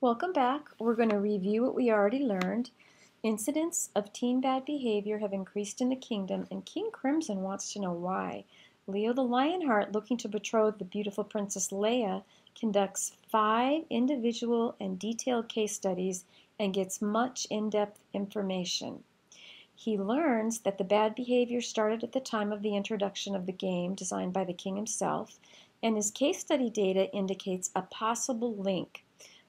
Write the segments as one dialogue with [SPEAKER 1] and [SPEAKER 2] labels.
[SPEAKER 1] Welcome back. We're going to review what we already learned. Incidents of teen bad behavior have increased in the kingdom, and King Crimson wants to know why. Leo the Lionheart, looking to betroth the beautiful Princess Leia, conducts 5 individual and detailed case studies and gets much in-depth information. He learns that the bad behavior started at the time of the introduction of the game designed by the king himself, and his case study data indicates a possible link,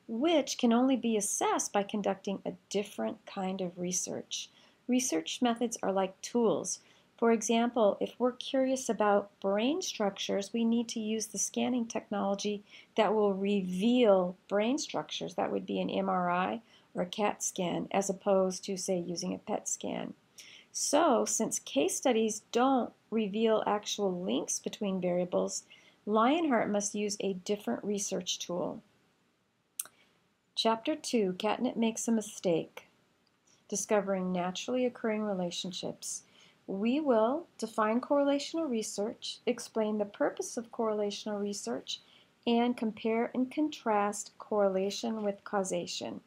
[SPEAKER 1] which can only be assessed by conducting a different kind of research. Research methods are like tools. For example, if we're curious about brain structures, we need to use the scanning technology that will reveal brain structures. That would be an MRI or a CAT scan, as opposed to, say, using a PET scan. So, since case studies don't reveal actual links between variables, Lionheart must use a different research tool. Chapter 2, Catnip Makes a Mistake, Discovering Naturally Occurring Relationships. We will define correlational research, explain the purpose of correlational research, and compare and contrast correlation with causation.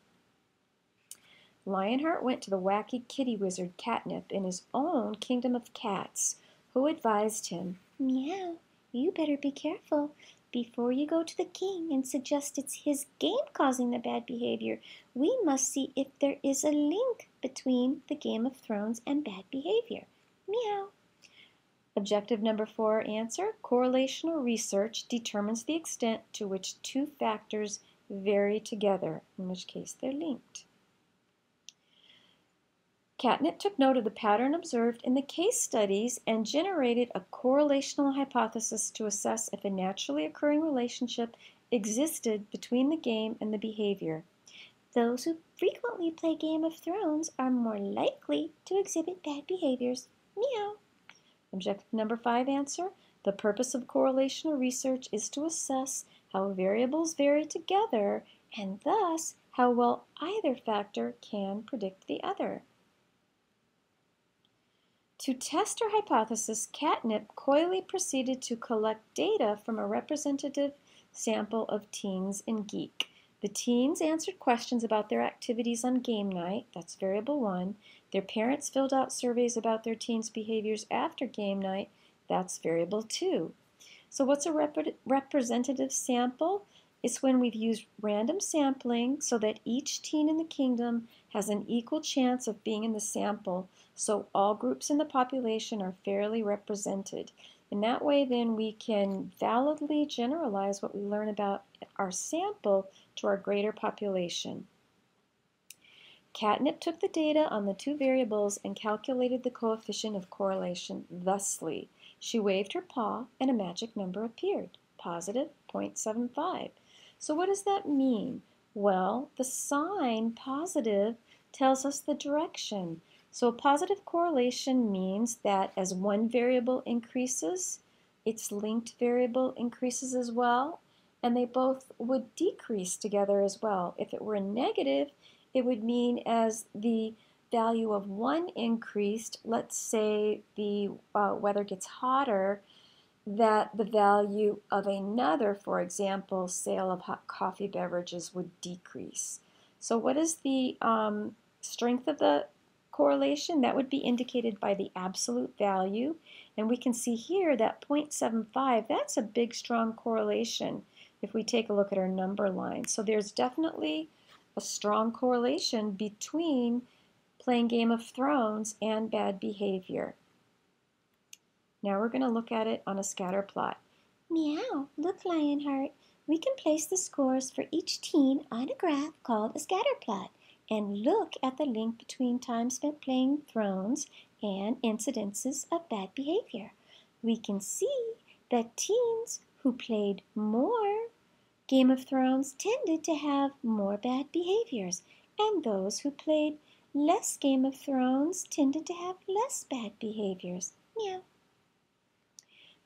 [SPEAKER 1] Lionheart went to the wacky kitty wizard Catnip in his own kingdom of cats, who advised him,
[SPEAKER 2] "Meow, you better be careful. Before you go to the king and suggest it's his game causing the bad behavior, we must see if there is a link between the Game of Thrones and bad behavior. Meow."
[SPEAKER 1] Objective number 4 answer, correlational research determines the extent to which 2 factors vary together, in which case they're linked. Catnip took note of the pattern observed in the case studies and generated a correlational hypothesis to assess if a naturally occurring relationship existed between the game and the behavior.
[SPEAKER 2] Those who frequently play Game of Thrones are more likely to exhibit bad behaviors. Meow.
[SPEAKER 1] Objective number 5 answer, the purpose of correlational research is to assess how variables vary together and thus how well either factor can predict the other. To test her hypothesis, Catnip coyly proceeded to collect data from a representative sample of teens in Geek. The teens answered questions about their activities on game night, that's variable 1. Their parents filled out surveys about their teens' behaviors after game night, that's variable 2. So what's a representative sample? It's when we've used random sampling so that each teen in the kingdom has an equal chance of being in the sample, so all groups in the population are fairly represented. In that way, then, we can validly generalize what we learn about our sample to our greater population. Catnip took the data on the 2 variables and calculated the coefficient of correlation thusly. She waved her paw and a magic number appeared, positive 0.75. So what does that mean? Well, the sign positive tells us the direction. So a positive correlation means that as one variable increases, its linked variable increases as well, and they both would decrease together as well. If it were negative, it would mean as the value of one increased, let's say the weather gets hotter, that the value of another, for example, sale of hot coffee beverages would decrease. So what is the strength of the correlation? That would be indicated by the absolute value. And we can see here that 0.75, that's a big, strong correlation if we take a look at our number line. So there's definitely a strong correlation between playing Game of Thrones and bad behavior. Now we're going to look at it on a scatter plot.
[SPEAKER 2] Meow. Look, Lionheart. We can place the scores for each teen on a graph called a scatter plot and look at the link between time spent playing Thrones and incidences of bad behavior. We can see that teens who played more Game of Thrones tended to have more bad behaviors, and those who played less Game of Thrones tended to have less bad behaviors. Meow.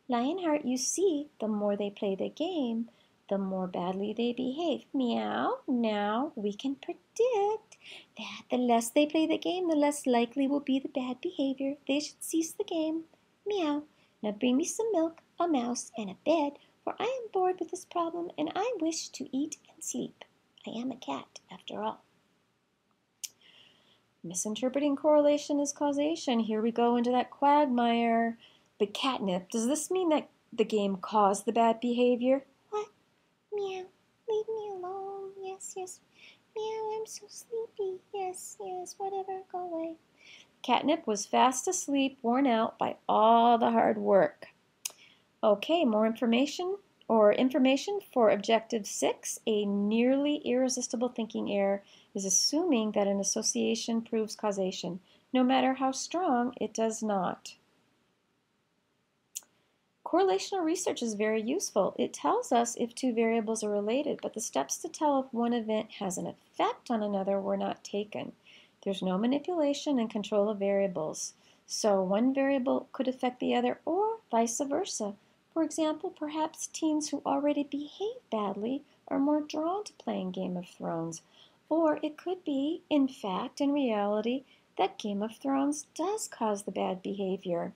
[SPEAKER 2] Lionheart, you see, the more they play the game, the more badly they behave. Meow. Now we can predict that the less they play the game, the less likely will be the bad behavior. They should cease the game. Meow. Now bring me some milk, a mouse, and a bed, for I am bored with this problem and I wish to eat and sleep. I am a cat, after all.
[SPEAKER 1] Misinterpreting correlation as causation. Here we go into that quagmire. But catnip, does this mean that the game caused the bad behavior?
[SPEAKER 2] What? Meow. Leave me alone. Yes, yes. Meow, I'm so sleepy. Yes, yes, whatever, go away.
[SPEAKER 1] Catnip was fast asleep, worn out by all the hard work. Okay, more information for objective 6, a nearly irresistible thinking error is assuming that an association proves causation. No matter how strong, it does not. Correlational research is very useful. It tells us if two variables are related, but the steps to tell if one event has an effect on another were not taken. There's no manipulation and control of variables. So one variable could affect the other or vice versa. For example, perhaps teens who already behave badly are more drawn to playing Game of Thrones. Or it could be, in fact, in reality, that Game of Thrones does cause the bad behavior.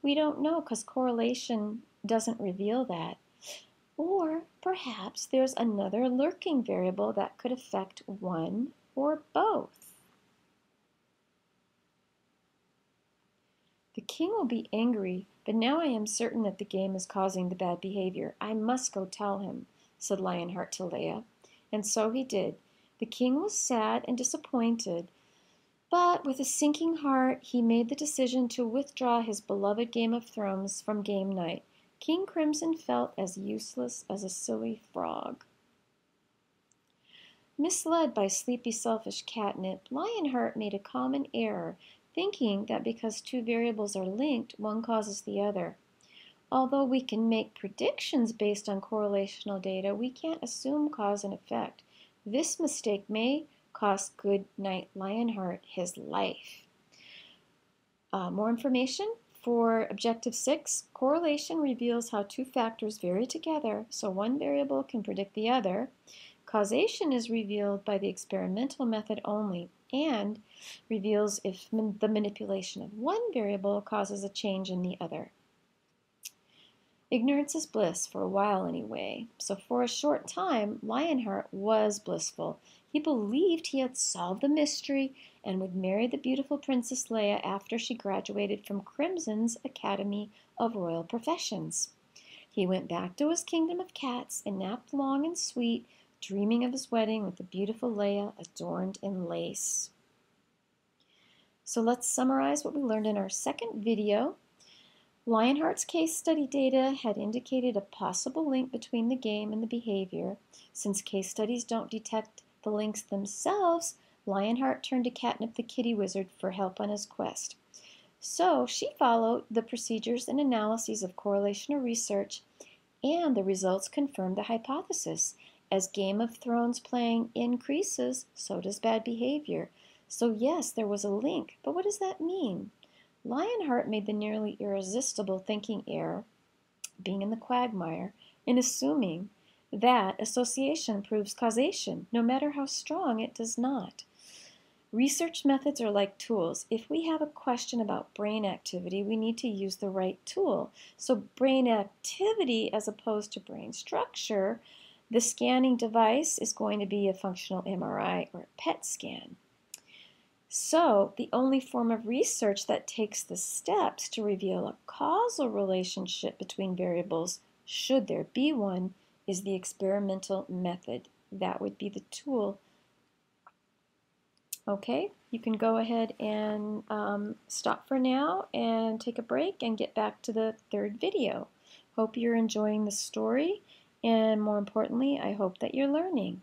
[SPEAKER 1] We don't know because correlation doesn't reveal that. Or perhaps there's another lurking variable that could affect one or both. The king will be angry, but now I am certain that the game is causing the bad behavior. I must go tell him, said Lionheart to Leia. And so he did. The king was sad and disappointed, but with a sinking heart, he made the decision to withdraw his beloved Game of Thrones from game night. King Crimson felt as useless as a silly frog. Misled by sleepy, selfish Catnip, Lionheart made a common error, thinking that because two variables are linked, one causes the other. Although we can make predictions based on correlational data, we can't assume cause and effect. This mistake may cost Goodnight Lionheart his life. More information for Objective 6. Correlation reveals how two factors vary together, so one variable can predict the other. Causation is revealed by the experimental method only and reveals if the manipulation of one variable causes a change in the other. Ignorance is bliss, for a while anyway. So for a short time, Lionheart was blissful. He believed he had solved the mystery and would marry the beautiful Princess Leia after she graduated from Crimson's Academy of Royal Professions. He went back to his kingdom of cats and napped long and sweet, dreaming of his wedding with the beautiful Leia adorned in lace. So let's summarize what we learned in our second video. Lionheart's case study data had indicated a possible link between the game and the behavior. Since case studies don't detect the links themselves, Lionheart turned to Catnip the kitty wizard for help on his quest. So she followed the procedures and analyses of correlational research, and the results confirmed the hypothesis. As Game of Thrones playing increases, so does bad behavior. So yes, there was a link, but what does that mean? Lionheart made the nearly irresistible thinking error, being in the quagmire, in assuming that association proves causation. No matter how strong, it does not. Research methods are like tools. If we have a question about brain activity, we need to use the right tool. So brain activity as opposed to brain structure, the scanning device is going to be a functional MRI or a PET scan. So the only form of research that takes the steps to reveal a causal relationship between variables, should there be one, is the experimental method. That would be the tool. Okay, you can go ahead and stop for now and take a break and get back to the third video. Hope you're enjoying the story, and more importantly, I hope that you're learning.